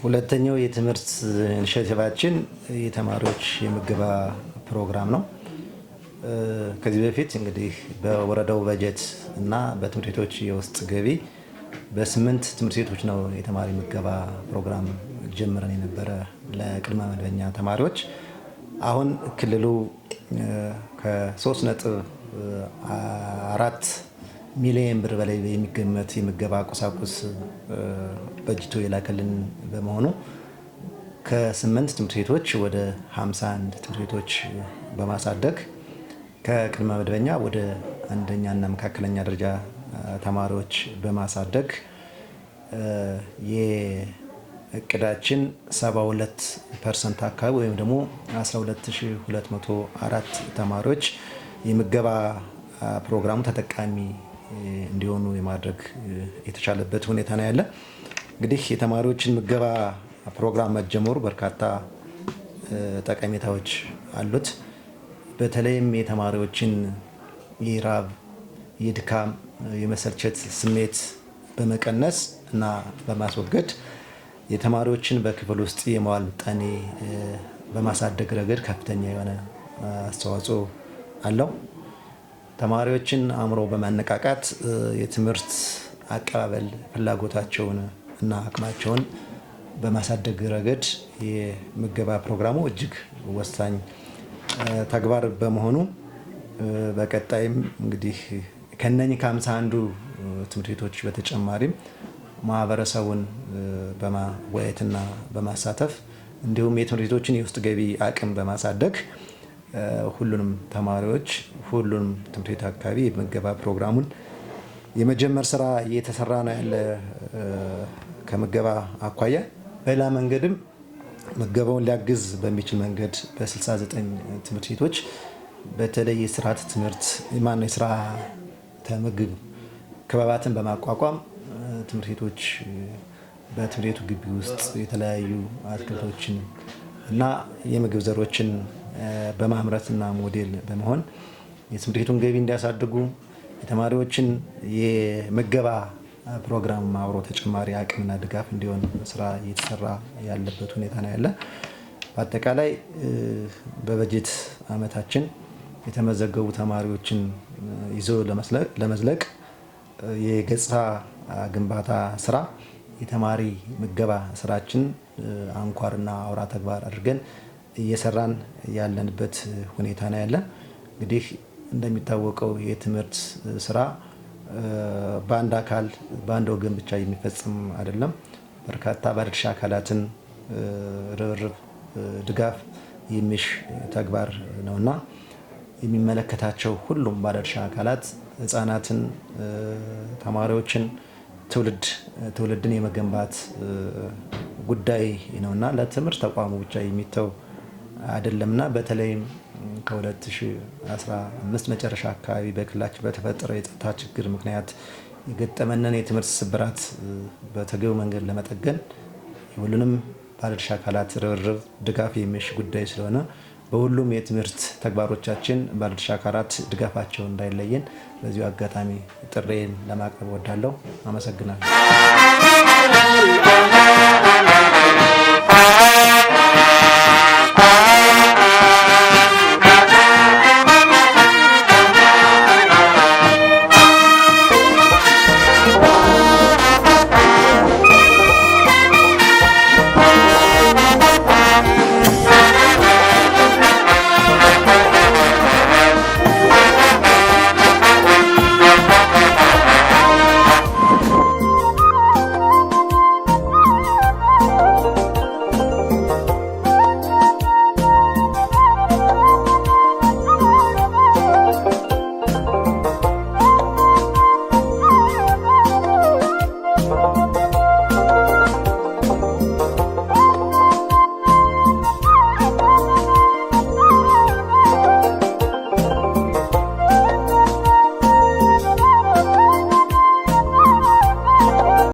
ሁለተኛው የትምህርት ኢኒሼቲቫችን የተማሪዎች የምገባ ፕሮግራም ነው። ከዚህ በፊት እንግዲህ በወረዳው በጀት እና በትምህርት ቤቶች የውስጥ ገቢ በ8 ትምህርት ቤቶች ነው የተማሪ ምገባ ፕሮግራም ጀምረን የነበረ ለቅድመ መደበኛ ተማሪዎች። አሁን ክልሉ ከ3.4 ሚሊዮን ብር በላይ የሚገመት የምገባ ቁሳቁስ በጅቶ የላከልን በመሆኑ ከ8 ትምህርት ቤቶች ወደ 51 ትምህርት ቤቶች በማሳደግ ከቅድመ መደበኛ ወደ አንደኛና መካከለኛ ደረጃ ተማሪዎች በማሳደግ የእቅዳችን 72% አካባቢ ወይም ደግሞ 12204 ተማሪዎች የምገባ ፕሮግራሙ ተጠቃሚ እንዲሆኑ የማድረግ የተቻለበት ሁኔታ ነው ያለ። እንግዲህ የተማሪዎችን ምገባ ፕሮግራም መጀመሩ በርካታ ጠቀሜታዎች አሉት። በተለይም የተማሪዎችን የራብ፣ የድካም፣ የመሰልቸት ስሜት በመቀነስ እና በማስወገድ የተማሪዎችን በክፍል ውስጥ የመዋል ምጣኔ በማሳደግ ረገድ ከፍተኛ የሆነ አስተዋጽኦ አለው። ተማሪዎችን አእምሮ በማነቃቃት የትምህርት አቀባበል ፍላጎታቸውን እና አቅማቸውን በማሳደግ ረገድ የምገባ ፕሮግራሙ እጅግ ወሳኝ ተግባር በመሆኑ በቀጣይም እንግዲህ ከነኚህ ከ51 ትምህርት ቤቶች በተጨማሪም ማህበረሰቡን በማወያየትና በማሳተፍ እንዲሁም የትምህርት ቤቶችን የውስጥ ገቢ አቅም በማሳደግ ሁሉንም ተማሪዎች ሁሉንም ትምህርት ቤት አካባቢ የምገባ ፕሮግራሙን የመጀመር ስራ እየተሰራ ነው ያለ። ከምገባ አኳያ በሌላ መንገድም ምገባውን ሊያግዝ በሚችል መንገድ በ69 ትምህርት ቤቶች በተለይ የስርዓተ ትምህርት የስርዓተ ምግብ ክበባትን በማቋቋም ትምህርት ቤቶች በትምህርት ቤቱ ግቢ ውስጥ የተለያዩ አትክልቶችን እና የምግብ ዘሮችን በማምረትና ሞዴል በመሆን የትምህርት ቤቱን ገቢ እንዲያሳድጉ የተማሪዎችን የምገባ ፕሮግራም አብሮ ተጨማሪ አቅምና ድጋፍ እንዲሆን ስራ እየተሰራ ያለበት ሁኔታ ነው ያለ። በአጠቃላይ በበጀት ዓመታችን የተመዘገቡ ተማሪዎችን ይዞ ለመዝለቅ የገጽታ ግንባታ ስራ የተማሪ ምገባ ስራችን አንኳርና አውራ ተግባር አድርገን እየሰራን ያለንበት ሁኔታ ነው ያለ። እንግዲህ እንደሚታወቀው የትምህርት ስራ በአንድ አካል በአንድ ወገን ብቻ የሚፈጽም አይደለም። በርካታ ባለድርሻ አካላትን ርብርብ፣ ድጋፍ የሚሽ ተግባር ነውና የሚመለከታቸው ሁሉም ባለድርሻ አካላት ህፃናትን፣ ተማሪዎችን ትውልድን የመገንባት ጉዳይ ነውና ለትምህርት ተቋሙ ብቻ የሚተው አይደለምና በተለይም ከ2015 መጨረሻ አካባቢ በክልላችን በተፈጠረው የጸጥታ ችግር ምክንያት የገጠመንን የትምህርት ስብራት በተገቢው መንገድ ለመጠገን ሁሉንም ባለድርሻ አካላት ርብርብ ድጋፍ የሚሽ ጉዳይ ስለሆነ በሁሉም የትምህርት ተግባሮቻችን ባለድርሻ አካላት ድጋፋቸውን እንዳይለየን በዚሁ አጋጣሚ ጥሬን ለማቅረብ እወዳለሁ። አመሰግናለሁ።